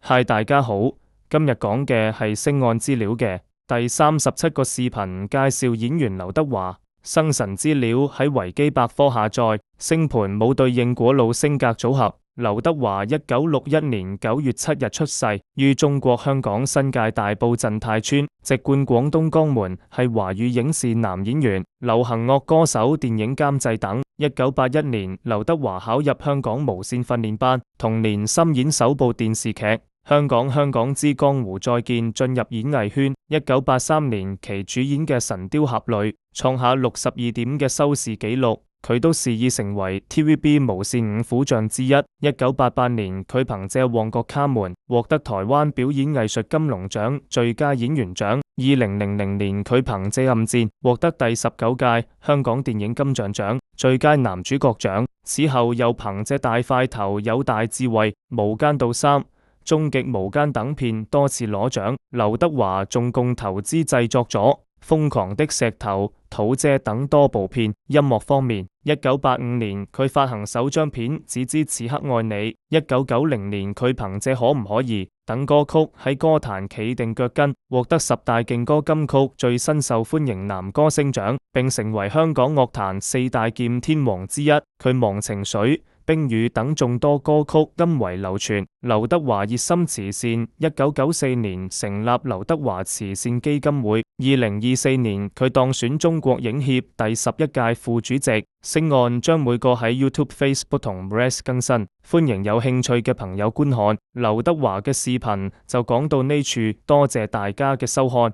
嗨，大家好，今日講嘅係星岸資料嘅第37個視頻，介紹演員劉德華。生辰資料喺維基百科下載，星盤冇對應果老星格組合。劉德華1961年9月7日出世，於中國香港新界大埔鎮泰村，籍貫廣東江門，係華語影視男演員、流行樂歌手、電影監製等。1981年，劉德華考入香港無線訓練班，同年深演首部電視劇《香港之江湖再見》，進入演藝圈。1983年，其主演嘅《神鵰俠侶》創下62點嘅收視紀錄，佢都示意成為 TVB 無線五虎將之一。1988年，佢憑借《旺角卡門》獲得台灣表演藝術金龍獎最佳演員獎。2000年，佢憑借《暗戰》獲得第19屆香港電影金像獎最佳男主角獎。此後又憑借《大塊頭》、《有大智慧》、《無間道3》、《終極無間》等片多次攞獎。劉德華仲共投資製作咗《瘋狂的石頭》、《土姐》等多部片。音樂方面，1985年佢發行首張片《只知此刻愛你》。1990年佢憑借《可唔可以》等歌曲喺歌壇企定腳跟，獲得10大勁歌金曲最新受歡迎男歌星獎，並成為香港樂壇4大劍天王之一。佢《忘情水》、冰雨等眾多歌曲今為流傳。劉德華熱心慈善，1994年成立劉德華慈善基金會。2024年佢當選中國影協第11屆副主席。星岸將每個喺 YouTube、Facebook 同 Reels 更新，歡迎有興趣嘅朋友觀看。劉德華嘅視頻就講到呢處，多謝大家嘅收看。